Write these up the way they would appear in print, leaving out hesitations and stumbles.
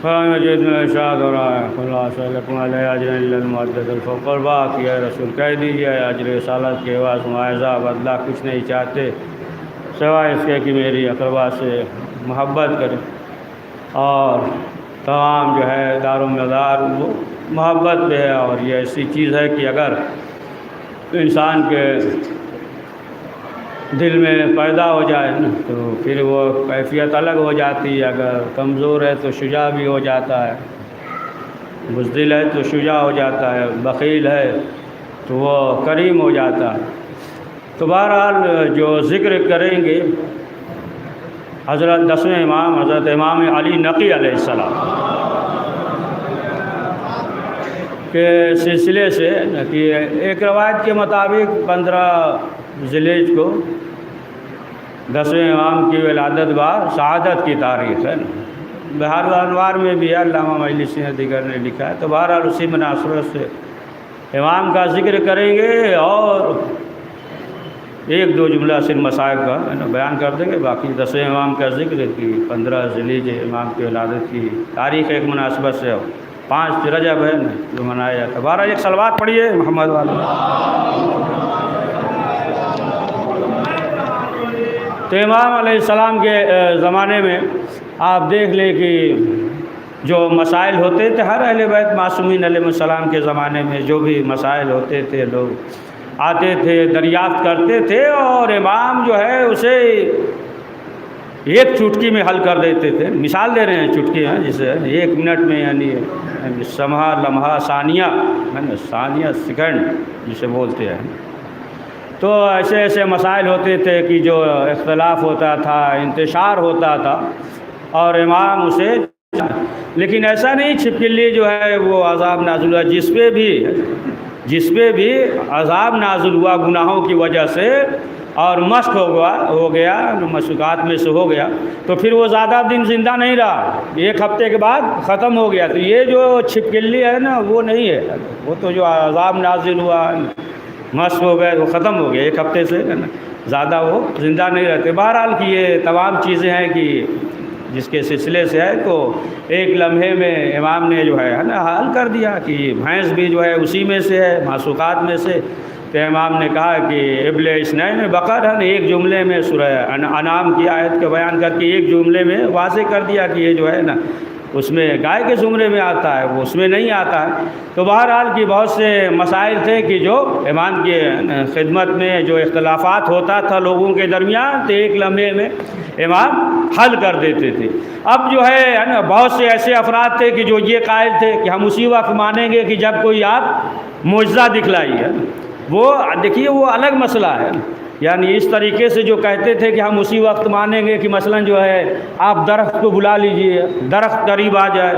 ارشاد ہو رہا ہے خلاصہ لکم علیہ اجر الا المودۃ القربیٰ کہ اے رسول کہہ دیجیے اجر رسالت کے عوض معاوضہ بدلہ کچھ نہیں چاہتے سوائے اس کے کہ میری اقربا سے محبت کرے، اور تمام جو ہے دار و مدار وہ محبت پہ ہے۔ اور یہ ایسی چیز ہے کہ اگر انسان کے دل میں پیدا ہو جائے نا تو پھر وہ کیفیت الگ ہو جاتی ہے۔ اگر کمزور ہے تو شجاع بھی ہو جاتا ہے، بزدل ہے تو شجاع ہو جاتا ہے، بخیل ہے تو وہ کریم ہو جاتا ہے۔ تو بہرحال جو ذکر کریں گے حضرت 10ویں امام حضرت امام علی نقی علیہ السلام کے سلسلے سے کہ ایک روایت کے مطابق 15 ذی‌الحجہ کو 10ویں امام کی ولادت بار شہادت کی تاریخ ہے۔ بہار انوار میں بھی ہے، علامہ مجلسی نے دیگر نے لکھا ہے۔ تو بہرحال اسی مناسبت سے امام کا ذکر کریں گے اور ایک دو جملہ صرف مسائل کا بیان کر دیں گے، باقی 10ویں امام کا ذکر کی 15 ذی‌الحجہ امام کی ولادت کی تاریخ ایک مناسبت سے 5 رجب ہے جو منایا جاتا ہے۔ بہرحال ایک صلوات پڑھیے محمد والے۔ تو امام علیہ السلام کے زمانے میں آپ دیکھ لیں کہ جو مسائل ہوتے تھے ہر اہل بیت معصومین علیہ السلام کے زمانے میں جو بھی مسائل ہوتے تھے لوگ آتے تھے دریافت کرتے تھے، اور امام جو ہے اسے ایک چٹکی میں حل کر دیتے تھے۔ مثال دے رہے ہیں چٹکی ہیں جسے 1 منٹ میں یعنی سمحہ لمحہ ثانیہ ہے نا، ثانیہ سیکنڈ جسے بولتے ہیں۔ تو ایسے ایسے مسائل ہوتے تھے کہ جو اختلاف ہوتا تھا، انتشار ہوتا تھا، اور امام اسے لیکن ایسا نہیں چھپکلی جو ہے وہ عذاب نازل ہوا جس پہ بھی عذاب نازل ہوا گناہوں کی وجہ سے اور مشق ہو گیا مشقات میں سے ہو گیا، تو پھر وہ زیادہ دن زندہ نہیں رہا، 1 ہفتے کے بعد ختم ہو گیا۔ تو یہ جو چھپکلی ہے نا وہ نہیں ہے، وہ تو جو عذاب نازل ہوا مشق ہو گئے وہ ختم ہو گیا، 1 ہفتے سے زیادہ وہ زندہ نہیں رہتے۔ بہرحال کہ یہ تمام چیزیں ہیں کہ جس کے سلسلے سے ہے، تو ایک لمحے میں امام نے جو ہے نا حل کر دیا کہ بھینس بھی جو ہے اسی میں سے ہے، معصوقات میں سے۔ تو امام نے کہا کہ ابل اسنین بقر ہے، ایک جملے میں سورہ انعام کی آیت کا بیان کر کے ایک جملے میں واضح کر دیا کہ یہ جو ہے نا اس میں گائے کے زمرے میں آتا ہے، وہ اس میں نہیں آتا ہے۔ تو بہرحال کی بہت سے مسائل تھے کہ جو امام کے خدمت میں جو اختلافات ہوتا تھا لوگوں کے درمیان، تو ایک لمحے میں امام حل کر دیتے تھے۔ اب جو ہے نا بہت سے ایسے افراد تھے کہ جو یہ قائل تھے کہ ہم اسی وقت مانیں گے کہ جب کوئی آپ معجزہ دکھلائیے، وہ دیکھیے وہ الگ مسئلہ ہے۔ یعنی اس طریقے سے جو کہتے تھے کہ ہم اسی وقت مانیں گے کہ مثلا جو ہے آپ درخت کو بلا لیجئے، درخت قریب آ جائے،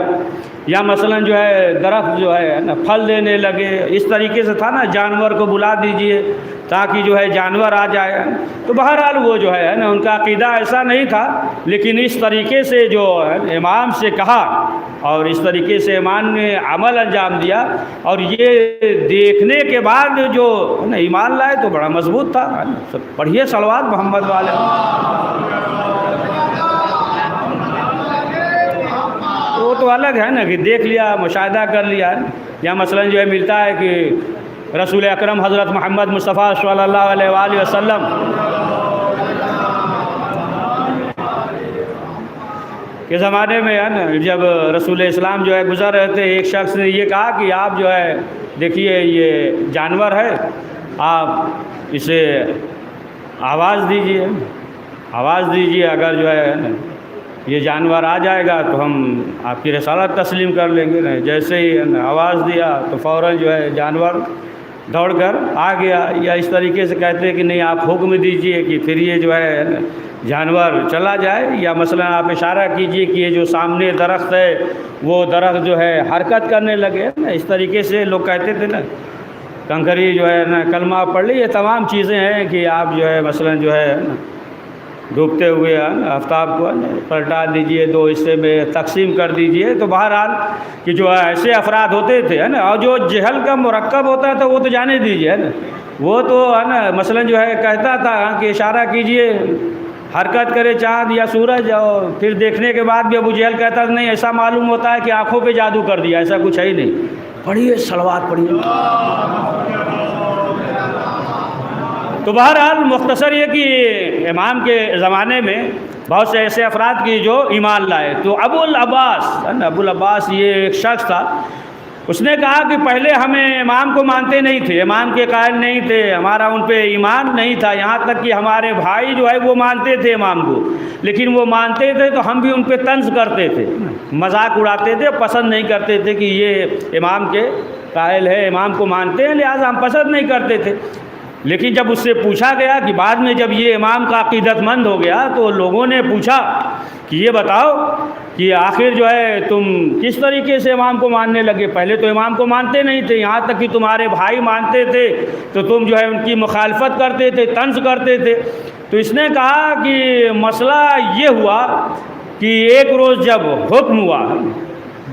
یا مثلا جو ہے درخت جو ہے نا پھل دینے لگے، اس طریقے سے تھا نا، جانور کو بلا دیجئے تاکہ جو ہے جانور آ جائے۔ تو بہرحال وہ جو ہے نا ان کا عقیدہ ایسا نہیں تھا، لیکن اس طریقے سے جو امام سے کہا اور اس طریقے سے امام نے عمل انجام دیا، اور یہ دیکھنے کے بعد جو ایمان لائے تو بڑا مضبوط تھا۔ پڑھیے صلوات محمد والے۔ وہ تو الگ ہے نا کہ دیکھ لیا، مشاہدہ کر لیا، یا مثلا جو ہے ملتا ہے کہ رسول اکرم حضرت محمد مصطفیٰ صلی اللہ علیہ وآلہ وسلم کے زمانے میں ہے نا جب رسول اسلام جو ہے گزر رہے تھے، ایک شخص نے یہ کہا کہ آپ جو ہے دیکھیے یہ جانور ہے، آپ اسے آواز دیجیے، اگر جو ہے یہ جانور آ جائے گا تو ہم آپ کی رسالت تسلیم کر لیں گے۔ جیسے ہی آواز دیا تو فوراً جو ہے جانور دوڑ کر آ گیا، یا اس طریقے سے کہتے ہیں کہ نہیں آپ حکم دیجئے کہ پھر یہ جو ہے جانور چلا جائے، یا مثلا آپ اشارہ کیجئے کہ یہ جو سامنے درخت ہے وہ درخت جو ہے حرکت کرنے لگے۔ اس طریقے سے لوگ کہتے تھے نا، کنکری جو ہے نا کلمہ پڑھ لی، یہ تمام چیزیں ہیں کہ آپ جو ہے مثلا جو ہے ڈوبتے ہوئے آفتاب کو پلٹا دیجئے، 2 حصے میں تقسیم کر دیجئے۔ تو بہرحال کہ جو ایسے افراد ہوتے تھے ہے نا، اور جو جہل کا مرکب ہوتا تھا وہ تو جانے دیجئے ہے نا، وہ تو ہے نا مثلا جو ہے کہتا تھا کہ اشارہ کیجئے حرکت کرے چاند یا سورج، اور پھر دیکھنے کے بعد بھی ابو جہل کہتا نہیں، ایسا معلوم ہوتا ہے کہ آنکھوں پہ جادو کر دیا، ایسا کچھ ہے ہی نہیں۔ پڑھیے صلوات پڑھیے۔ تو بہرحال مختصر یہ کہ امام کے زمانے میں بہت سے ایسے افراد کی جو ایمان لائے۔ تو ابو العباس یہ ایک شخص تھا، اس نے کہا کہ پہلے ہمیں امام کو مانتے نہیں تھے، امام کے قائل نہیں تھے، ہمارا ان پہ ایمان نہیں تھا، یہاں تک کہ ہمارے بھائی جو ہے وہ مانتے تھے امام کو، لیکن وہ مانتے تھے تو ہم بھی ان پہ طنز کرتے تھے، مذاق اڑاتے تھے، پسند نہیں کرتے تھے کہ یہ امام کے قائل ہے، امام کو مانتے ہیں، لہٰذا ہم پسند نہیں کرتے تھے۔ لیکن جب اس سے پوچھا گیا کہ بعد میں جب یہ امام کا عقیدت مند ہو گیا تو لوگوں نے پوچھا کہ یہ بتاؤ کہ آخر جو ہے تم کس طریقے سے امام کو ماننے لگے، پہلے تو امام کو مانتے نہیں تھے، یہاں تک کہ تمہارے بھائی مانتے تھے تو تم جو ہے ان کی مخالفت کرتے تھے، طنز کرتے تھے۔ تو اس نے کہا کہ مسئلہ یہ ہوا کہ ایک روز جب حکم ہوا،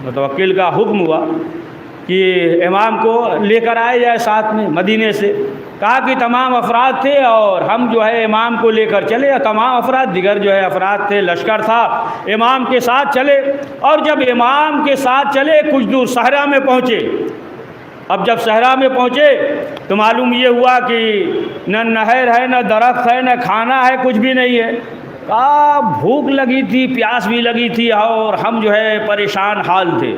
متوکل کا حکم ہوا کہ امام کو لے کر آئے جائے ساتھ میں مدینے سے، کہا کہ تمام افراد تھے اور ہم جو ہے امام کو لے کر چلے، تمام افراد دیگر جو ہے افراد تھے، لشکر تھا، امام کے ساتھ چلے، اور جب امام کے ساتھ چلے کچھ دور صحرا میں پہنچے۔ اب جب صحرا میں پہنچے تو معلوم یہ ہوا کہ نہ نہر ہے، نہ درخت ہے، نہ کھانا ہے، کچھ بھی نہیں ہے۔ کہا بھوک لگی تھی، پیاس بھی لگی تھی، اور ہم جو ہے پریشان حال تھے۔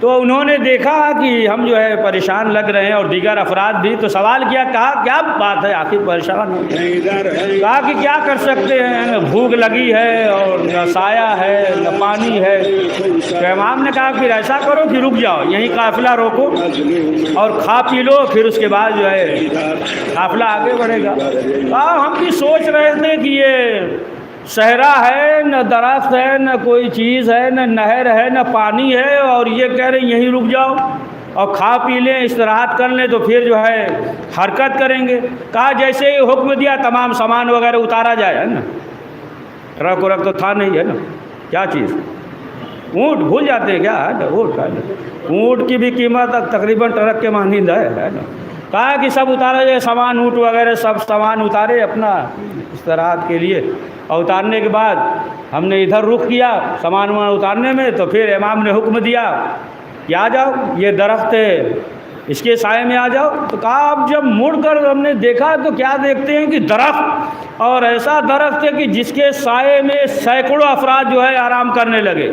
تو انہوں نے دیکھا کہ ہم جو ہے پریشان لگ رہے ہیں اور دیگر افراد بھی، تو سوال کیا، کہا کیا بات ہے آخر پریشان ہو؟ کہا کہ کیا کر سکتے ہیں، نہ بھوک لگی ہے اور نہ سایہ ہے نہ پانی ہے۔ تو امام نے کہا پھر ایسا کرو کہ رک جاؤ، یہیں قافلہ روکو اور کھا پی لو، پھر اس کے بعد جو ہے قافلہ آگے بڑھے گا۔ کہا ہم بھی سوچ رہے تھے کہ یہ صحرا ہے، نہ درخت ہے، نہ کوئی چیز ہے، نہ نہر ہے، نہ پانی ہے، اور یہ کہہ رہے ہیں یہیں رک جاؤ اور کھا پی لیں، استراحت کر لیں، تو پھر جو ہے حرکت کریں گے۔ کہا جیسے ہی حکم دیا تمام سامان وغیرہ اتارا جائے، ہے نا، ٹرک ورک تو تھا نہیں، ہے نا، کیا چیز، اونٹ بھول جاتے ہیں کیا، ہے اونٹ کی بھی قیمت تقریباً ٹرک کے مانند ہے نا۔ کہا کہ سب اتارا جائے، سامان اونٹ وغیرہ سب سامان اتارے اپنا استراحت کے لیے، اور اتارنے کے بعد ہم نے ادھر رخ کیا سامان اتارنے میں، تو پھر امام نے حکم دیا کہ آ جاؤ، یہ درخت ہے اس کے سائے میں آ جاؤ۔ تو کہا اب جب مڑ کر ہم نے دیکھا تو کیا دیکھتے ہیں کہ درخت، اور ایسا درخت ہے کہ جس کے سائے میں سینکڑوں افراد جو ہے آرام کرنے لگے۔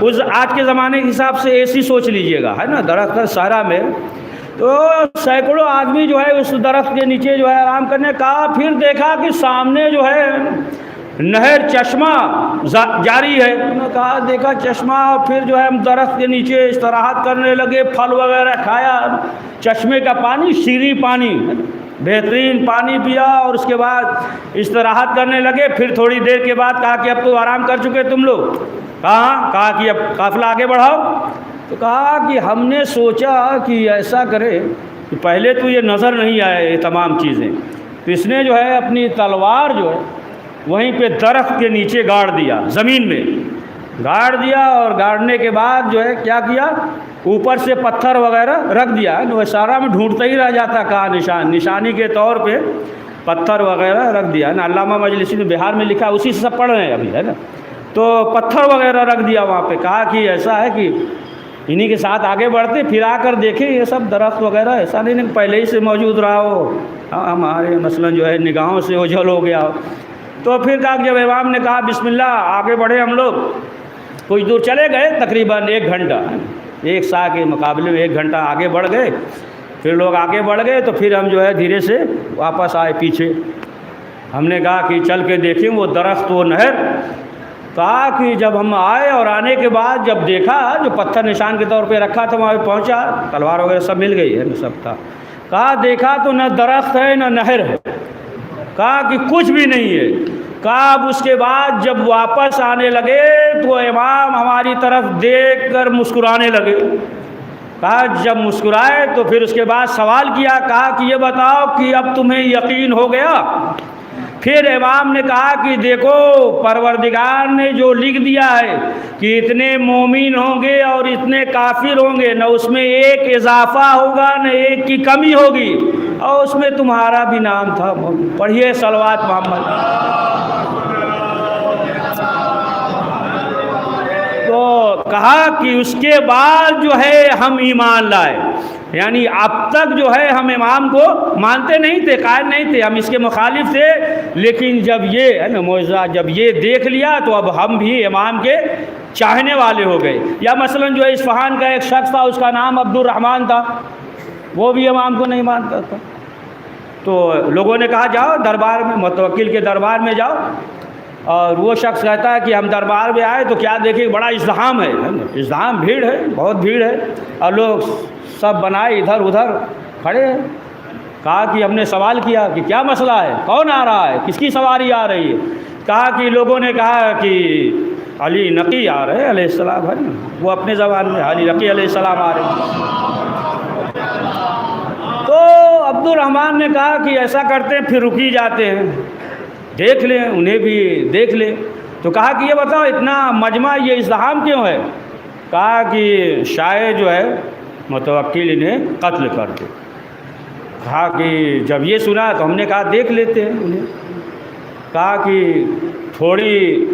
اس آج کے زمانے کے حساب سے ایسی سوچ لیجئے گا، ہے نا، درخت صحرا میں، تو سینکڑوں آدمی جو ہے اس درخت کے نیچے جو ہے آرام کرنے کا۔ پھر دیکھا کہ سامنے جو ہے نہر، چشمہ جاری ہے۔ انہوں نے کہا دیکھا چشمہ، اور پھر جو ہے ہم درخت کے نیچے استراحت کرنے لگے، پھل وغیرہ کھایا، چشمے کا پانی شیریں پانی، بہترین پانی پیا، اور اس کے بعد استراحت کرنے لگے۔ پھر تھوڑی دیر کے بعد کہا کہ اب تو آرام کر چکے تم لوگ، کہا کہ اب قافلہ آگے بڑھاؤ۔ تو کہا کہ ہم نے سوچا کہ ایسا کرے کہ پہلے تو یہ نظر نہیں آئے یہ تمام چیزیں، تو اس نے جو ہے اپنی تلوار جو ہے وہیں پہ درخت کے نیچے گاڑ دیا، زمین میں گاڑ دیا، اور گاڑنے کے بعد جو ہے کیا کیا، اوپر سے پتھر وغیرہ رکھ دیا۔ وہ سارا میں ڈھونڈتا ہی رہ جاتا، کہا نشانی کے طور پہ پتھر وغیرہ رکھ دیا، نا، علامہ مجلسی نے بہار میں لکھا، اسی سے سب پڑھ رہے ہیں ابھی، ہے نا۔ تو پتھر وغیرہ رکھ دیا وہاں پہ، کہا کہ ایسا ہے کہ انہی کے ساتھ آگے بڑھتے، پھر آ کر دیکھیں یہ سب درخت وغیرہ ایسا نہیں پہلے ہی سے موجود رہا ہو، ہمارے مثلاً جو ہے نگاہوں سے اوجھل ہو گیا ہو۔ تو پھر کہا جب امام نے کہا بسم اللہ، آگے بڑھے ہم لوگ، کچھ دور چلے گئے، تقریباً 1 گھنٹہ، ایک سا کے مقابلے میں 1 گھنٹہ آگے بڑھ گئے۔ پھر لوگ آگے بڑھ گئے تو پھر ہم جو ہے دھیرے سے واپس آئے پیچھے۔ ہم نے کہا کہ چل کے دیکھیں وہ درخت، وہ نہر۔ کہا کہ جب ہم آئے اور آنے کے بعد جب دیکھا جو پتھر نشان کے طور پہ رکھا تھا وہاں پہ پہنچا، تلوار وغیرہ سب مل گئی ہے، سب تھا۔ کہا دیکھا تو نہ درخت ہے نہ نہر ہے، کہا کہ کچھ بھی نہیں ہے۔ کہا اب اس کے بعد جب واپس آنے لگے تو امام ہماری طرف دیکھ کر مسکرانے لگے۔ کہا جب مسکرائے تو پھر اس کے بعد سوال کیا، کہا کہ یہ بتاؤ کہ اب تمہیں یقین ہو گیا؟ پھر امام نے کہا کہ دیکھو پروردگار نے جو لکھ دیا ہے کہ اتنے مومن ہوں گے اور اتنے کافر ہوں گے، نہ اس میں ایک اضافہ ہوگا نہ ایک کی کمی ہوگی، اور اس میں تمہارا بھی نام تھا۔ پڑھیے صلوات محمد۔ کہا کہ اس کے بعد جو ہے ہم ایمان لائے، یعنی اب تک جو ہے ہم امام کو مانتے نہیں تھے، قائل نہیں تھے، ہم اس کے مخالف تھے، لیکن جب یہ ہے نا معجزہ جب یہ دیکھ لیا تو اب ہم بھی امام کے چاہنے والے ہو گئے۔ یا مثلا جو ہے اصفہان کا ایک شخص تھا، اس کا نام عبد الرحمن تھا، وہ بھی امام کو نہیں مانتا تھا، تو لوگوں نے کہا جاؤ دربار میں، متوکل کے دربار میں جاؤ، اور وہ شخص کہتا ہے کہ ہم دربار میں آئے تو کیا دیکھیں بڑا ازدحام ہے، ازدحام، بھیڑ ہے، بہت بھیڑ ہے، اور لوگ سب بنائے ادھر ادھر کھڑے ہیں۔ کہا کہ ہم نے سوال کیا کہ کیا مسئلہ ہے، کون آ رہا ہے، کس کی سواری آ رہی ہے؟ کہا کہ لوگوں نے کہا کہ علی نقی آ رہے علیہ السلام، ہے نا، وہ اپنے زبان میں علی نقی علیہ السلام آ رہے ہیں۔ تو عبد الرحمن نے کہا کہ ایسا کرتے ہیں پھر رکی جاتے ہیں، دیکھ لیں، انہیں بھی دیکھ لیں۔ تو کہا کہ یہ بتاؤ اتنا مجمع یہ ازدحام کیوں ہے؟ کہا کہ شاید جو ہے متوکل انہیں قتل کر دے۔ کہا کہ جب یہ سنا تو ہم نے کہا دیکھ لیتے ہیں انہیں۔ کہا کہ تھوڑی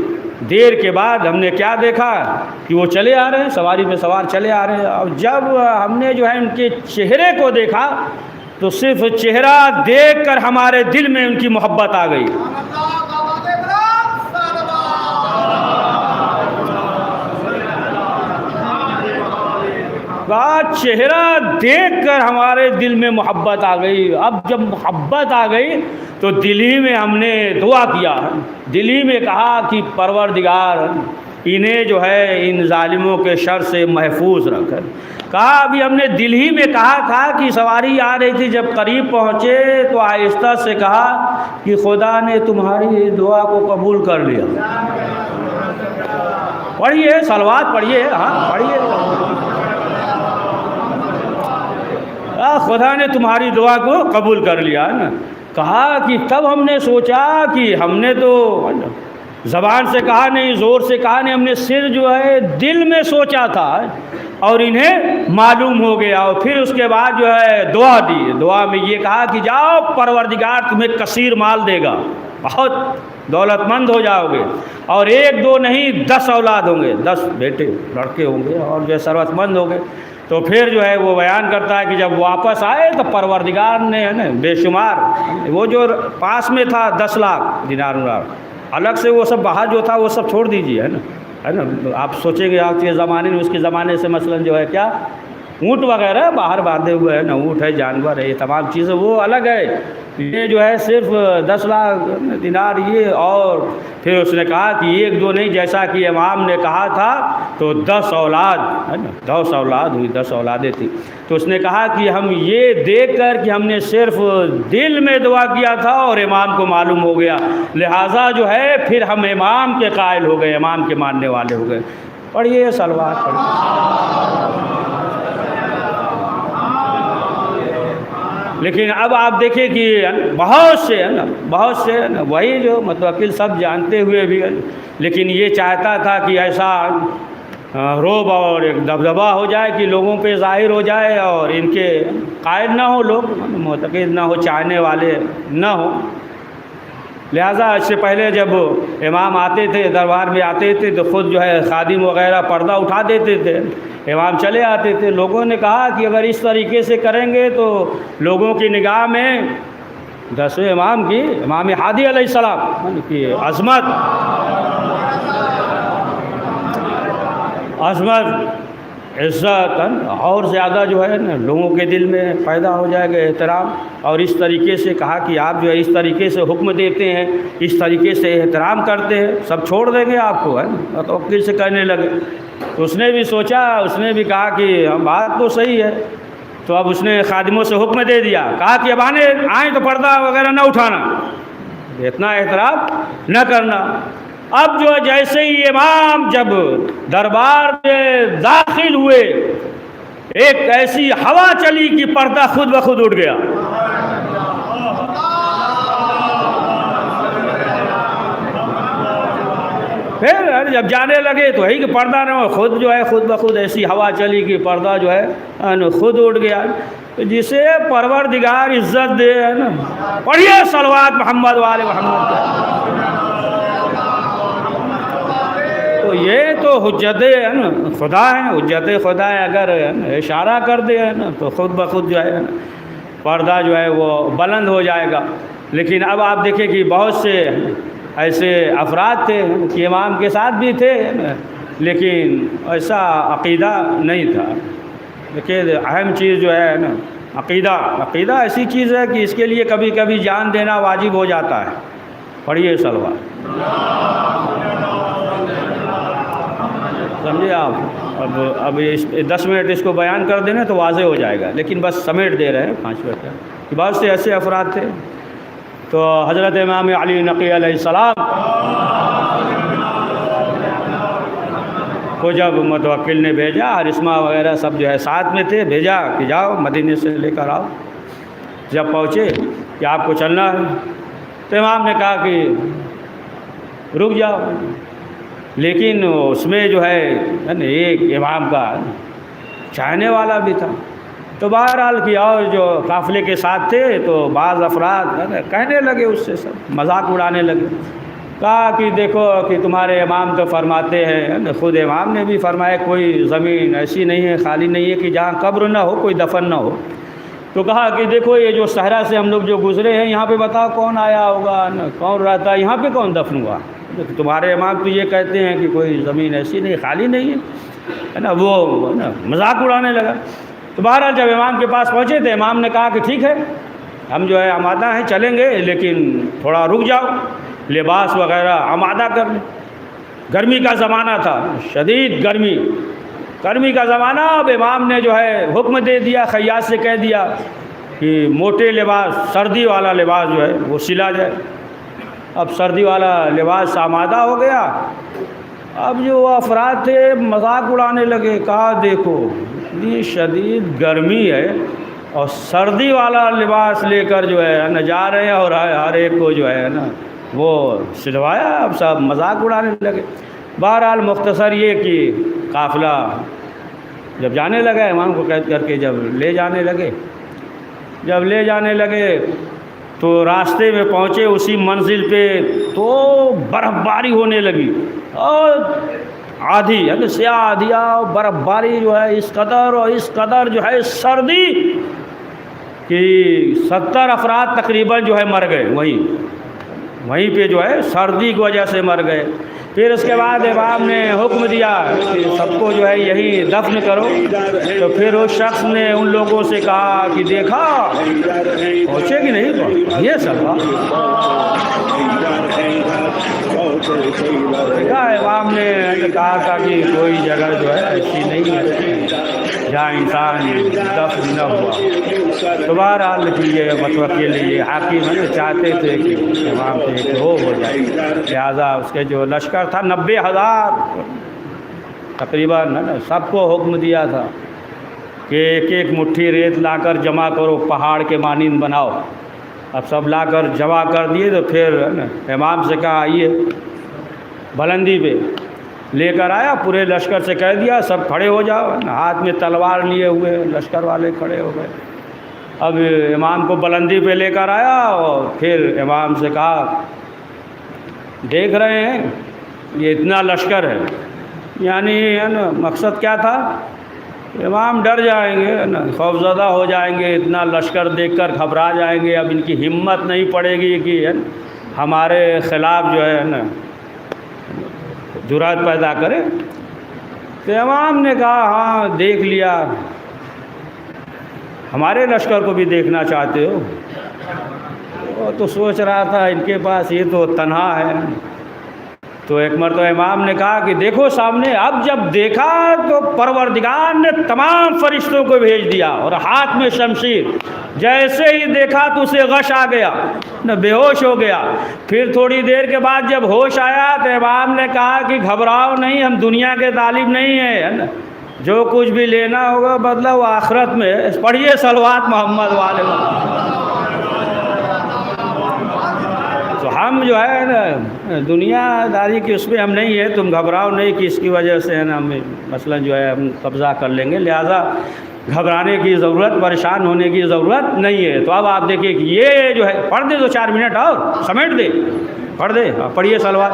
دیر کے بعد ہم نے کیا دیکھا کہ وہ چلے آ رہے ہیں، سواری پہ سوار چلے آ رہے ہیں، اور جب ہم نے جو ہے ان کے چہرے کو دیکھا تو صرف چہرہ دیکھ کر ہمارے دل میں ان کی محبت آ گئی۔ چہرہ دیکھ کر ہمارے دل میں محبت آ گئی۔ اب جب محبت آ گئی تو دل ہی میں ہم نے دعا کیا، دل ہی میں کہا کہ پروردگار انہیں جو ہے ان ظالموں کے شر سے محفوظ رکھ۔ کہا ابھی ہم نے دل ہی میں کہا تھا کہ سواری آ رہی تھی، جب قریب پہنچے تو آہستہ سے کہا کہ خدا نے تمہاری دعا کو قبول کر لیا۔ پڑھیے صلوات پڑھیے، ہاں پڑھیے، خدا نے تمہاری دعا کو قبول کر لیا نا۔ کہا کہ تب ہم نے سوچا کہ ہم نے تو زبان سے کہا نہیں، زور سے کہا نہیں، ہم نے صرف جو ہے دل میں سوچا تھا اور انہیں معلوم ہو گیا۔ اور پھر اس کے بعد جو ہے دعا دی، دعا میں یہ کہا کہ جاؤ پروردگار تمہیں کثیر مال دے گا، بہت دولت مند ہو جاؤ گے، اور 1 2 نہیں 10 اولاد ہوں گے، 10 بیٹے لڑکے ہوں گے، اور جو ہے ثروت مند ہوں گے۔ تو پھر جو ہے وہ بیان کرتا ہے کہ جب واپس آئے تو پروردگار نے ہے نا بے شمار، وہ جو پاس میں تھا 10 لاکھ دینار، الگ سے وہ سب باہر جو تھا وہ سب چھوڑ دیجیے، ہے نا، آپ سوچیں گے آپ کے زمانے میں، اس کے زمانے سے مثلا جو ہے کیا اونٹ وغیرہ باہر باندھے ہوئے ہیں نا، اونٹ ہے، جانور ہے، یہ تمام چیزیں وہ الگ ہے، یہ جو ہے صرف 10 لاکھ دینار یہ۔ اور پھر اس نے کہا کہ 1 2 نہیں، جیسا کہ امام نے کہا تھا تو 10 اولاد، ہے نا، 10 اولاد ہوئی، 10 اولادیں تھیں۔ تو اس نے کہا کہ ہم یہ دیکھ کر کہ ہم نے صرف دل میں دعا کیا تھا اور امام کو معلوم ہو گیا، لہٰذا جو ہے پھر ہم امام کے قائل ہو گئے، امام کے ماننے والے ہو گئے۔ پڑھیے صلوات پڑھیے۔ لیکن اب آپ دیکھیں کہ بہت سے ہے نا وہی جو متوکل سب جانتے ہوئے بھی، لیکن یہ چاہتا تھا کہ ایسا روب اور ایک دبدبہ ہو جائے کہ لوگوں پہ ظاہر ہو جائے اور ان کے قائل نہ ہو، لوگ معتقد نہ ہو، چاہنے والے نہ ہو۔ لہٰذا اس سے پہلے جب امام آتے تھے، دربار میں آتے تھے، تو خود جو ہے خادم وغیرہ پردہ اٹھا دیتے تھے، امام چلے آتے تھے۔ لوگوں نے کہا کہ اگر اس طریقے سے کریں گے تو لوگوں کی نگاہ میں 10ویں امام کی، امام ہادی علیہ السلام کی عظمت عزت اور زیادہ جو ہے نا لوگوں کے دل میں پیدا ہو جائے گا، احترام۔ اور اس طریقے سے کہا کہ آپ جو ہے اس طریقے سے حکم دیتے ہیں، اس طریقے سے احترام کرتے ہیں، سب چھوڑ دیں گے آپ کو، ہے نا، تو توقیر سے کہنے لگے۔ تو اس نے بھی سوچا، اس نے بھی کہا کہ بات تو صحیح ہے، تو اب اس نے خادموں سے حکم دے دیا، کہا کہ اب آئیں تو پردہ وغیرہ نہ اٹھانا، اتنا احترام نہ کرنا۔ اب جو جیسے ہی امام جب دربار میں داخل ہوئے، ایک ایسی ہوا چلی کہ پردہ خود بخود اٹھ گیا۔ پھر جب جانے لگے تو وہی کہ پردہ نہ ہو، خود جو ہے خود بخود ایسی ہوا چلی کہ پردہ جو ہے خود اٹھ گیا۔ جسے پروردگار عزت دے، ہے نا، پڑھیے صلوات محمد والے محمد۔ تو یہ تو حجت ہے نا خدا ہے، حجت خدا ہے، اگر اشارہ کر دے ہے نا تو خود بخود جو ہے نا پردہ جو ہے وہ بلند ہو جائے گا۔ لیکن اب آپ دیکھیں کہ بہت سے ایسے افراد تھے کہ امام کے ساتھ بھی تھے لیکن ایسا عقیدہ نہیں تھا۔ دیکھیے اہم چیز جو ہے نا عقیدہ ایسی چیز ہے کہ اس کے لیے کبھی کبھی جان دینا واجب ہو جاتا ہے۔ پڑھیے صلوات۔ سمجھے آپ؟ اب 10 منٹ اس کو بیان کر دینا تو واضح ہو جائے گا، لیکن بس سمیٹ دے رہے ہیں 5 منٹ کہ بہت سے ایسے افراد تھے۔ تو حضرت امام علی نقی علیہ السلام کو جب متوکل نے بھیجا، ارسمہ وغیرہ سب جو ہے ساتھ میں تھے، بھیجا کہ جاؤ مدینے سے لے کر آؤ۔ جب پہنچے کہ آپ کو چلنا ہے تو امام نے کہا کہ رک جاؤ، لیکن اس میں جو ہے ایک امام کا چاہنے والا بھی تھا۔ تو بہرحال کہ اور جو قافلے کے ساتھ تھے تو بعض افراد کہنے لگے، اس سے سب مذاق اڑانے لگے۔ کہا کہ دیکھو کہ تمہارے امام تو فرماتے ہیں، خود امام نے بھی فرمایا کوئی زمین ایسی نہیں ہے، خالی نہیں ہے کہ جہاں قبر نہ ہو، کوئی دفن نہ ہو۔ تو کہا کہ دیکھو یہ جو صحرا سے ہم لوگ جو گزرے ہیں یہاں پہ بتاؤ کون آیا ہوگا، کون رہتا ہے یہاں پہ، کون دفن ہوا؟ تمہارے امام تو یہ کہتے ہیں کہ کوئی زمین ایسی نہیں، خالی نہیں ہے نا۔ وہ مذاق اڑانے لگا۔ تو بہرحال جب امام کے پاس پہنچے تو امام نے کہا کہ ٹھیک ہے ہم جو ہے آمادہ ہیں، چلیں گے، لیکن تھوڑا رک جاؤ، لباس وغیرہ آمادہ کر لیں۔ گرمی کا زمانہ تھا، شدید گرمی کا زمانہ۔ اب امام نے جو ہے حکم دے دیا، خیاط سے کہہ دیا کہ موٹے لباس، سردی والا لباس جو ہے وہ سلا جائے۔ اب سردی والا لباس آمادہ ہو گیا۔ اب جو افراد تھے مذاق اڑانے لگے، کہا دیکھو اتنی شدید گرمی ہے اور سردی والا لباس لے کر جو ہے نا جا رہے ہیں، اور ہر ایک کو جو ہے نا وہ سلوایا۔ اب سب مذاق اڑانے لگے۔ بہرحال مختصر یہ کہ قافلہ جب جانے لگا، امام کو قید کر کے جب لے جانے لگے تو راستے میں پہنچے اسی منزل پہ تو برف باری ہونے لگی، اور آدھی یعنی سیاہ آدھیا برف باری جو ہے اس قدر جو ہے سردی کہ 70 افراد تقریباً جو ہے مر گئے، وہیں پہ جو ہے سردی کی وجہ سے مر گئے۔ پھر اس کے بعد امام نے حکم دیا کہ سب کو جو ہے یہی دفن کرو۔ تو پھر اس شخص نے ان لوگوں سے کہا کہ دیکھا پہنچے کہ نہیں پہنچے، یہ سب امام نے کہا تھا کہ کوئی جگہ جو ہے ایسی نہیں ہے جہاں انسان دفن نہ ہوا۔ تو بہرحال یہ متوکل یہ حاکم ہے چاہتے تھے کہ امام سے ایک ہو جائے، لہٰذا اس کے جو لشکر تھا 90,000 تقریباً ہے نا، سب کو حکم دیا تھا کہ ایک ایک مٹھی ریت لا کر جمع کرو، پہاڑ کے مانند بناؤ۔ اب سب لا کر جمع کر دیے تو پھر امام سے کہا آئیے، بلندی پہ لے کر آیا، پورے لشکر سے کہہ دیا سب کھڑے ہو جاؤ، ہاتھ میں تلوار لیے ہوئے لشکر والے کھڑے ہو گئے۔ اب امام کو بلندی پہ لے کر آیا اور پھر امام سے کہا دیکھ رہے ہیں یہ اتنا لشکر ہے، یعنی ہے نا مقصد کیا تھا؟ امام ڈر جائیں گے نا، خوف زدہ ہو جائیں گے، اتنا لشکر دیکھ کر گھبرا جائیں گے، اب ان کی ہمت نہیں پڑے گی کہ ہمارے خلاف جو ہے نا جرأت پیدا کرے۔ تو امام نے کہا ہاں دیکھ لیا، ہمارے لشکر کو بھی دیکھنا چاہتے ہو؟ وہ تو سوچ رہا تھا ان کے پاس یہ تو تنہا ہے۔ تو ایک مرتبہ امام نے کہا کہ دیکھو سامنے۔ اب جب دیکھا تو پروردگار نے تمام فرشتوں کو بھیج دیا اور ہاتھ میں شمشیر، جیسے ہی دیکھا تو اسے غش آ گیا، نہ بے ہوش ہو گیا۔ پھر تھوڑی دیر کے بعد جب ہوش آیا تو امام نے کہا کہ گھبراؤ نہیں، ہم دنیا کے طالب نہیں ہیں، ہے نا، جو کچھ بھی لینا ہوگا بدلہ وہ آخرت میں۔ پڑھیے صلوات محمد والے۔ تو ہم جو ہے نا دنیا داری کی اس پہ ہم نہیں ہے، تم گھبراؤ نہیں کہ اس کی وجہ سے ہے نا ہم مثلا جو ہے ہم قبضہ کر لیں گے، لہٰذا گھبرانے کی ضرورت، پریشان ہونے کی ضرورت نہیں ہے۔ تو اب آپ دیکھیے کہ یہ جو ہے پڑھ دے 2-4 منٹ اور سمیٹ دے، پڑھ دے، پڑھیے صلوات۔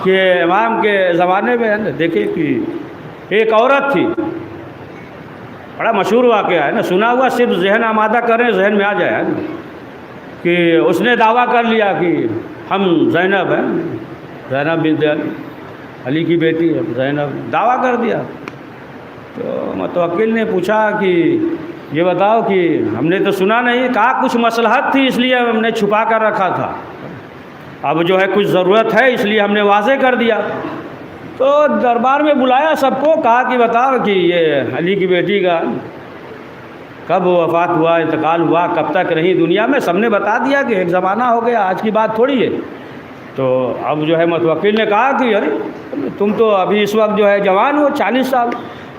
کہ امام کے زمانے میں ہے نا دیکھیں کہ ایک عورت تھی، بڑا مشہور واقعہ ہے نا، سنا ہوا، صرف ذہن آمادہ کریں ذہن میں آ جائے نا، کہ اس نے دعویٰ کر لیا کہ ہم زینب ہیں، زینب بنت علی کی بیٹی ہے زینب، دعویٰ کر دیا۔ تو متوکل نے پوچھا کہ یہ بتاؤ کہ ہم نے تو سنا نہیں، کہا کچھ مصلحت تھی اس لیے ہم نے چھپا کر رکھا تھا، اب جو ہے کچھ ضرورت ہے اس لیے ہم نے واضح کر دیا۔ تو دربار میں بلایا سب کو، کہا کہ بتاؤ کہ یہ علی کی بیٹی کا کب وفات ہوا، انتقال ہوا، کب تک رہی دنیا میں، سب نے بتا دیا کہ ایک زمانہ ہو گیا، آج کی بات تھوڑی ہے۔ تو اب جو ہے متوکل نے کہا کہ ارے تم تو ابھی اس وقت جو ہے جوان ہو، 40 سال،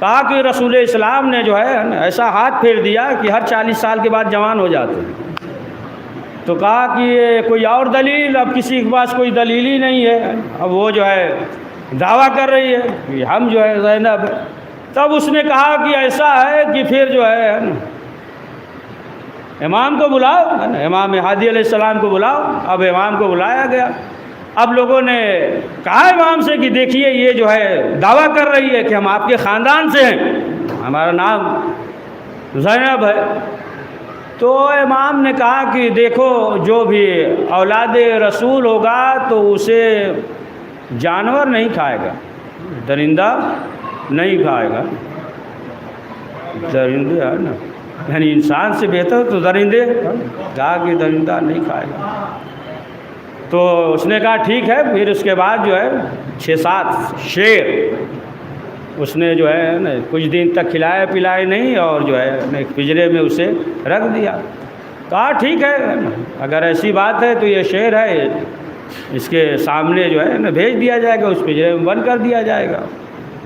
کہا کہ رسول اسلام نے جو ہے ایسا ہاتھ پھیر دیا کہ ہر 40 سال کے بعد جوان ہو جاتے ہیں۔ تو کہا کہ یہ کوئی اور دلیل، اب کسی کے پاس کوئی دلیل ہی نہیں ہے، اب وہ جو ہے دعویٰ کر رہی ہے کہ ہم جو ہے زینب ہے۔ تب اس نے کہا کہ ایسا ہے کہ پھر جو ہے امام کو بلاؤ، امام ہادی علیہ السلام کو بلاؤ۔ اب امام کو بلایا گیا، اب لوگوں نے کہا امام سے کہ دیکھیے یہ جو ہے دعویٰ کر رہی ہے کہ ہم آپ کے خاندان سے ہیں، ہمارا نام زینب ہے۔ تو امام نے کہا کہ دیکھو جو بھی اولاد رسول ہوگا تو اسے جانور نہیں کھائے گا، درندہ نہیں کھائے گا، درندے ہے نا، یعنی انسان سے بہتر تو درندے، کہا کہ درندہ نہیں کھائے گا۔ تو اس نے کہا ٹھیک ہے۔ پھر اس کے بعد جو ہے 6-7 شیر اس نے جو ہے نا کچھ دن تک کھلائے پلائے نہیں، اور جو ہے ایک پنجرے میں اسے رکھ دیا۔ کہا ٹھیک ہے اگر ایسی بات ہے تو یہ شیر ہے، اس کے سامنے جو ہے نا بھیج دیا جائے گا، اس پنجرے میں بند کر دیا جائے گا،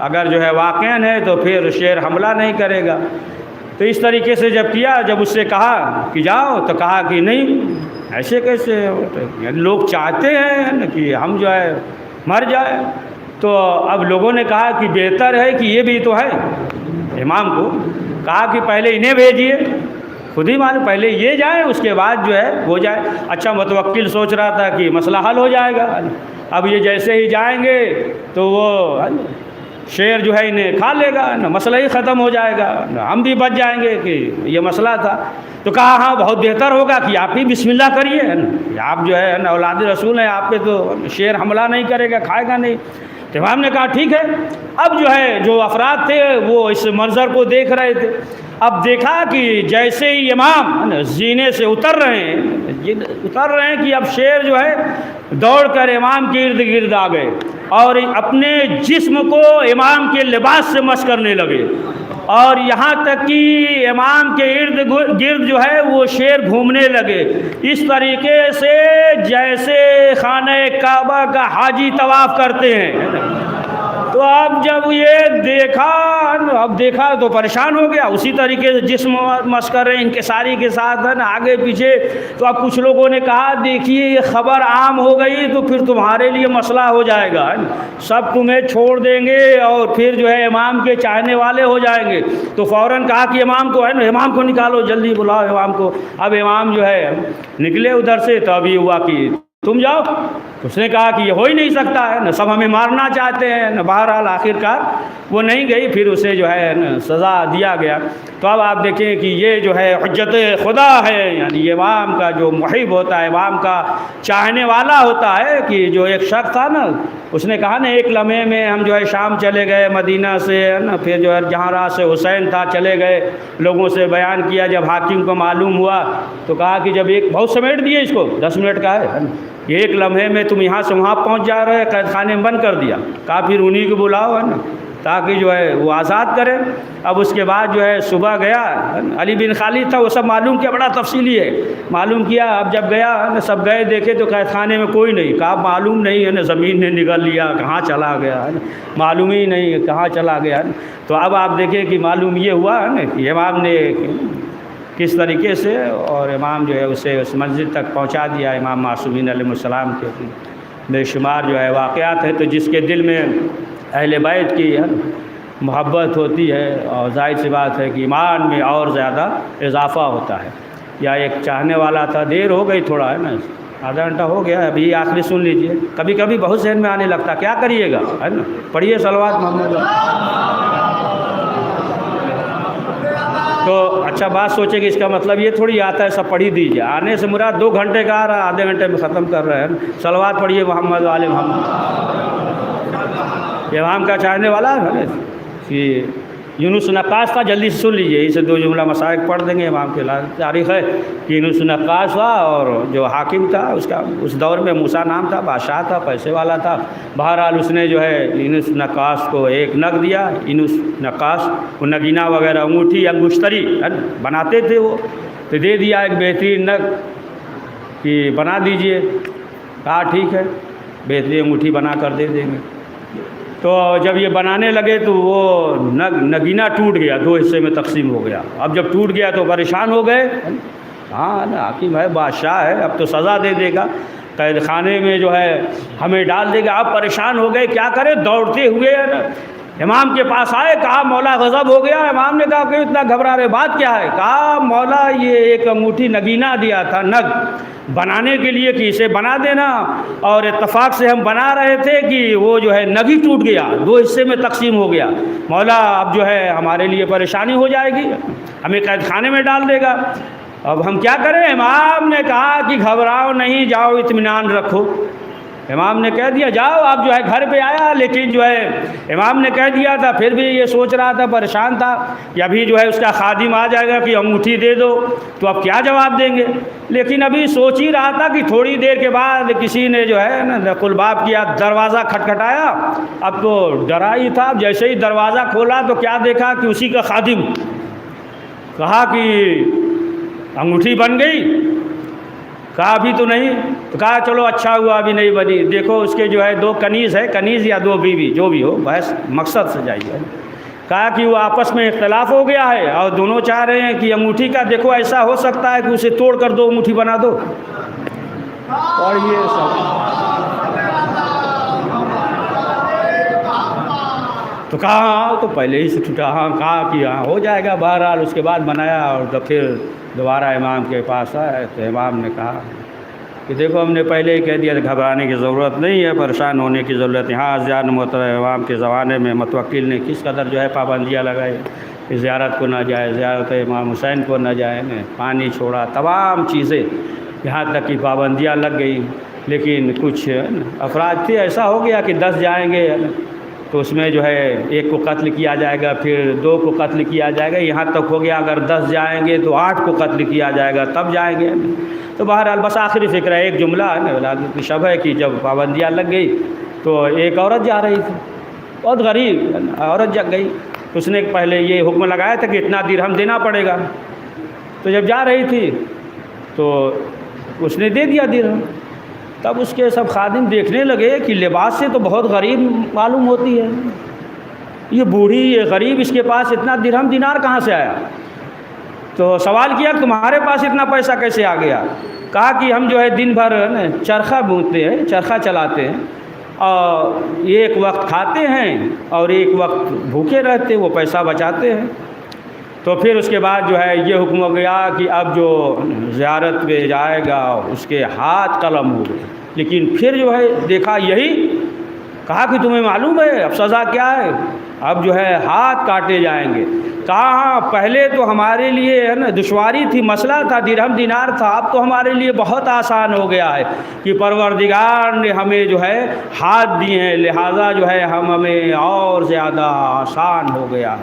اگر جو ہے واقعاً ہے تو پھر شیر حملہ نہیں کرے گا۔ تو اس طریقے سے جب کیا، جب اس سے کہا کہ جاؤ تو کہا کہ نہیں، ایسے کیسے لوگ چاہتے ہیں کہ ہم جو ہے مر جائیں۔ تو اب لوگوں نے کہا کہ بہتر ہے کہ یہ بھی تو ہے، امام کو کہا کہ پہلے انہیں بھیجیے، خود ہی معلوم، پہلے یہ جائیں اس کے بعد جو ہے وہ جائے۔ اچھا متوکل سوچ رہا تھا کہ مسئلہ حل ہو جائے گا، اب یہ جیسے ہی جائیں گے تو وہ شیر جو ہے انہیں کھا لے گا، مسئلہ ہی ختم ہو جائے گا، ہم بھی بچ جائیں گے کہ یہ مسئلہ تھا۔ تو کہا ہاں بہت بہتر ہوگا کہ آپ ہی بسم اللہ کریے، آپ جو ہے اولاد رسول ہیں، آپ پہ تو شیر حملہ نہیں کرے گا، کھائے گا نہیں۔ تو امام نے کہا ٹھیک ہے۔ اب جو ہے جو افراد تھے وہ اس منظر کو دیکھ رہے تھے، اب دیکھا کہ جیسے ہی امام زینے سے اتر رہے ہیں کہ اب شیر جو ہے دوڑ کر امام کے ارد گرد آ گئے اور اپنے جسم کو امام کے لباس سے مس کرنے لگے، اور یہاں تک کہ امام کے ارد گرد جو ہے وہ شیر گھومنے لگے، اس طریقے سے جیسے خانہ کعبہ کا حاجی طواف کرتے ہیں۔ تو اب جب یہ دیکھا تو پریشان ہو گیا، اسی طریقے سے جسم مس کر رہے ہیں انکساری کے ساتھ ہے نا، آگے پیچھے۔ تو اب کچھ لوگوں نے کہا دیکھیے یہ خبر عام ہو گئی تو پھر تمہارے لیے مسئلہ ہو جائے گا، سب تمہیں چھوڑ دیں گے اور پھر جو ہے امام کے چاہنے والے ہو جائیں گے۔ تو فوراً کہا کہ امام کو ہے نا، امام کو نکالو، جلدی بلاؤ امام کو۔ اب امام جو ہے نکلے ادھر سے، تو اب یہ ہوا کہ تم جاؤ۔ اس نے کہا کہ یہ ہو ہی نہیں سکتا ہے نا، سب ہمیں مارنا چاہتے ہیں نا۔ بہرحال آخرکار وہ نہیں گئی، پھر اسے جو ہے نا سزا دیا گیا۔ تو اب آپ دیکھیں کہ یہ جو ہے حجت خدا ہے، یعنی یہ امام کا جو محب ہوتا ہے، امام کا چاہنے والا ہوتا ہے، کہ جو ایک شخص تھا نا، اس نے کہا نا ایک لمحے میں ہم جو ہے شام چلے گئے مدینہ سے ہے نا، پھر جو ہے جہاں راہ سے حسین تھا چلے گئے، لوگوں سے بیان کیا، جب حاکم کو معلوم ہوا تو کہا کہ جب ایک بہت سمیٹ دیے اس کو، 10 منٹ کا ہے، ایک لمحے میں تم یہاں سے وہاں پہنچ جا رہے، قید خانے میں بند کر دیا، کہا پھر انہی کو بلاؤ ہے نا تاکہ جو ہے وہ آزاد کرے۔ اب اس کے بعد جو ہے صبح گیا، علی بن خالد تھا، وہ سب معلوم کیا، بڑا تفصیلی ہے، معلوم کیا۔ اب جب گیا سب گئے دیکھے تو قید خانے میں کوئی نہیں، کہا معلوم نہیں ہے نا، زمین نے نگل لیا، کہاں چلا گیا ہے نا، معلوم ہی نہیں کہاں چلا گیا ہے نا۔ تو اب آپ دیکھیں کہ معلوم یہ ہوا ہے نا کہ امام نے کس طریقے سے، اور امام جو ہے اسے اس منزل تک پہنچا دیا، امام معصومین علیہ السلام کے بے شمار جو ہے واقعات ہیں۔ تو جس کے دل میں اہل بیت کی محبت ہوتی ہے، اور ظاہر سی بات ہے کہ ایمان میں اور زیادہ اضافہ ہوتا ہے۔ یا ایک چاہنے والا تھا، دیر ہو گئی تھوڑا ہے نا، آدھا گھنٹہ ہو گیا، ابھی آخری سن لیجئے. کبھی کبھی بہت ذہن میں آنے لگتا، کیا کریے گا، ہے نا. پڑھیے صلوات محمد. تو اچھا بات سوچے کہ اس کا مطلب یہ تھوڑی آتا ہے سب پڑھ ہی دیجیے. آنے سے مراد 2 گھنٹے کا آ رہا، آدھے گھنٹے میں ختم کر رہے ہیں. صلوات پڑھیے محمد وآل محمد. امام کا چاہنے والا ہے کہ یونس نقاش تھا، جلدی سے سن لیجیے، اسے 2 جملہ مسائل پڑھ دیں گے. امام کے تاریخ ہے کہ یونس نقاش تھا، اور جو حاکم تھا اس دور میں موسیٰ نام تھا، بادشاہ تھا، پیسے والا تھا. بہرحال اس نے جو ہے یونس نقاش کو ایک نگ دیا. یونس نقاش وہ نگینہ وغیرہ انگوٹھی انگشتری بناتے تھے، وہ تو دے دیا ایک بہترین نگ کہ بنا دیجئے. کہا ٹھیک ہے، بہترین انگوٹھی بنا کر دے دیں گے. تو جب یہ بنانے لگے تو وہ نگینہ ٹوٹ گیا، 2 حصے میں تقسیم ہو گیا. اب جب ٹوٹ گیا تو پریشان ہو گئے. ہاں نا، حاکم ہے، بادشاہ ہے، اب تو سزا دے دے گا، قید خانے میں جو ہے ہمیں ڈال دے گا. اب پریشان ہو گئے، کیا کرے، دوڑتے ہوئے امام کے پاس آئے. کہا مولا غضب ہو گیا. امام نے کہا کہ اتنا گھبرا رہے، بات کیا ہے؟ کہا مولا یہ ایک انگوٹھی نگینہ دیا تھا، نگ بنانے کے لیے کہ اسے بنا دینا، اور اتفاق سے ہم بنا رہے تھے کہ وہ جو ہے نگ ہی ٹوٹ گیا، 2 حصے میں تقسیم ہو گیا. مولا اب جو ہے ہمارے لیے پریشانی ہو جائے گی، ہمیں قید خانے میں ڈال دے گا، اب ہم کیا کریں؟ امام نے کہا کہ گھبراؤ نہیں، جاؤ اطمینان رکھو. امام نے کہہ دیا جاؤ. آپ جو ہے گھر پہ آیا، لیکن جو ہے امام نے کہہ دیا تھا، پھر بھی یہ سوچ رہا تھا، پریشان تھا کہ ابھی جو ہے اس کا خادم آ جائے گا کہ انگوٹھی دے دو، تو اب کیا جواب دیں گے. لیکن ابھی سوچ ہی رہا تھا کہ تھوڑی دیر کے بعد کسی نے جو ہے نا نقل باب کیا، دروازہ کھٹکھٹایا. اب تو ڈرا ہی تھا، جیسے ہی دروازہ کھولا تو کیا دیکھا کہ اسی کا خادم. کہا کہ انگوٹھی بن گئی؟ کہا ابھی تو نہیں. تو کہا چلو اچھا ہوا ابھی نہیں بنی. دیکھو اس کے جو ہے 2 کنیز ہے، کنیز یا 2 بیوی جو بھی ہو، بحث مقصد سے جائیے. کہا کہ وہ آپس میں اختلاف ہو گیا ہے، اور دونوں چاہ رہے ہیں کہ انگوٹھی کا دیکھو ایسا ہو سکتا ہے کہ اسے توڑ کر 2 انگوٹھی بنا دو. اور یہ تو کہا تو پہلے ہی سے ٹوٹا. ہاں کہا کہ ہاں ہو جائے گا. بہرحال اس کے بعد بنایا، اور تو پھر دوبارہ امام کے پاس آئے تو امام نے کہا کہ دیکھو ہم نے پہلے ہی کہہ دیا کہ گھبرانے کی ضرورت نہیں ہے، پریشان ہونے کی ضرورت ہے. ہاں زیادہ محترم امام کے زمانے میں متوکل نے کس قدر جو ہے پابندیاں لگائی کہ زیارت کو نہ جائے، زیارت امام حسین کو نہ جائے، پانی چھوڑا، تمام چیزیں یہاں تک کی پابندیاں لگ گئی. لیکن کچھ افراد تھے، ایسا ہو گیا کہ 10 جائیں گے تو اس میں جو ہے 1 کو قتل کیا جائے گا، پھر 2 کو قتل کیا جائے گا، یہاں تک ہو گیا اگر 10 جائیں گے تو 8 کو قتل کیا جائے گا، تب جائیں گے. تو بہرحال بس آخری فکر ہے، ایک جملہ ہے نا ولادت کی شب ہے کہ جب پابندیاں لگ گئی تو ایک عورت جا رہی تھی، بہت غریب عورت جگ گئی. اس نے پہلے یہ حکم لگایا تھا کہ اتنا درہم دینا پڑے گا. تو جب جا رہی تھی تو اس نے دے دیا درہم. تب اس کے سب خادم دیکھنے لگے کہ لباس سے تو بہت غریب معلوم ہوتی ہے، یہ بوڑھی، یہ غریب، اس کے پاس اتنا درہم دینار کہاں سے آیا؟ تو سوال کیا کہ تمہارے پاس اتنا پیسہ کیسے آ گیا؟ کہا کہ ہم جو ہے دن بھر چرخہ بونتے ہیں، چرخہ چلاتے ہیں، اور ایک وقت کھاتے ہیں اور ایک وقت بھوکے رہتے، وہ پیسہ بچاتے ہیں. تو پھر اس کے بعد جو ہے یہ حکم ہو گیا کہ اب جو زیارت پہ جائے گا اس کے ہاتھ قلم ہو گئے. لیکن پھر جو ہے دیکھا یہی، کہا کہ تمہیں معلوم ہے اب سزا کیا ہے؟ اب جو ہے ہاتھ کاٹے جائیں گے. کہا ہاں پہلے تو ہمارے لیے ہے نا دشواری تھی، مسئلہ تھا، درہم دینار تھا، اب تو ہمارے لیے بہت آسان ہو گیا ہے کہ پروردگار نے ہمیں جو ہے ہاتھ دیے ہیں، لہٰذا جو ہے ہمیں اور زیادہ آسان ہو گیا.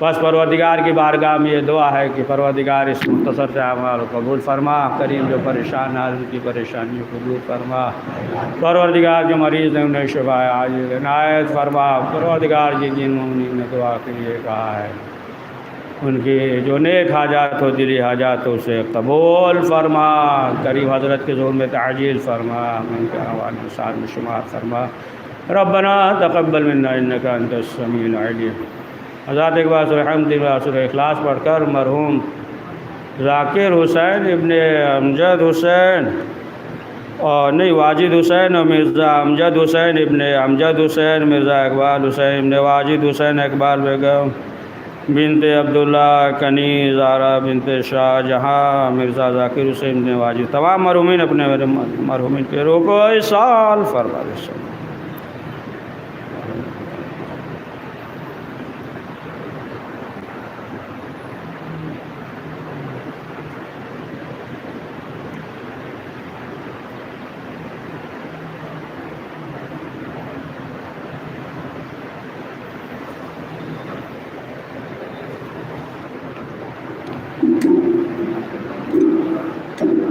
بس پروردگار کی بارگاہ میں یہ دعا ہے کہ پروردگار اس مختصر سے اعمال کو قبول فرما، کریم جو پریشان ہیں ان کی پریشانی کو دور فرما، پروردگار جو مریض ہیں انہیں شفا عاجل عنایت فرما، پروردگار جن مومنین نے دعا کے لیے کہا ہے ان کی جو نیک حاجات ہو، دلی حاجات ہو، اسے قبول فرما، کریم حضرت کے ظہور میں تعجیل فرما، ان کے احوال میں ساتھ میں شمار فرما. ربنا تقبل منا انک انت السمیع العلیم. حضرات ایک بار سورہ حمد و سورہ اخلاص پڑھ کر مرحوم ذاکر حسین ابن امجد حسین اور نہیں واجد حسین اور مرزا امجد حسین ابن امجد حسین، مرزا اقبال حسین ابن واجد حسین، اقبال بیگم بنت عبداللہ کنیز زہرا بنت شاہ جہاں مرزا ذاکر حسین بن واجد، تمام مرحومین اپنے مرحومین کے روح کو ایصال فرما دے۔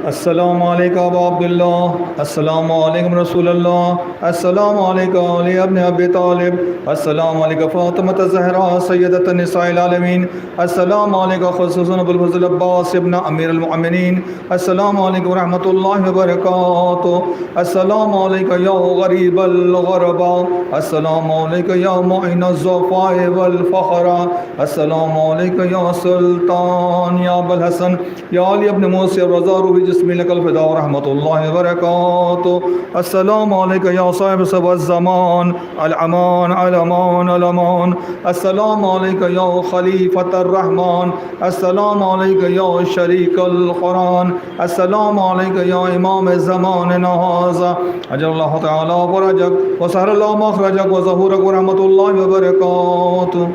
السلام علیکم ابا عبداللہ، السلام علیکم رسول اللہ، السلام علیکم علی ابن ابی طالب، السلام علیکم فاطمۃ الزہراء سیدۃ النساء العالمین، السلام علیکم خصوصاً ابو الفضل عباس ابن امیر المؤمنین، السلام علیکم ورحمۃ اللہ وبرکاتہ، السلام علیکم یا غریب الغرباء، السلام علیکم یا معین الضعفاء والفقراء، السلام علیکم یا سلطان یا ابو الحسن یا علی ابن موسی الرضا روح جسم لک الفداء رحمۃ اللہ وبرکاتہ، السلام علیکم یا صاحب سبع الزمان الامان الامان الامان، السلام علیکم یا خلیفۃ الرحمن، السلام علیکم یا شریک القرآن، السلام علیکم یا امام زماننا ھذا اجل اللہ تعالی فرجک وسہل اللہ مخرجک وظہورک ورحمۃ اللہ وبرکاتہ۔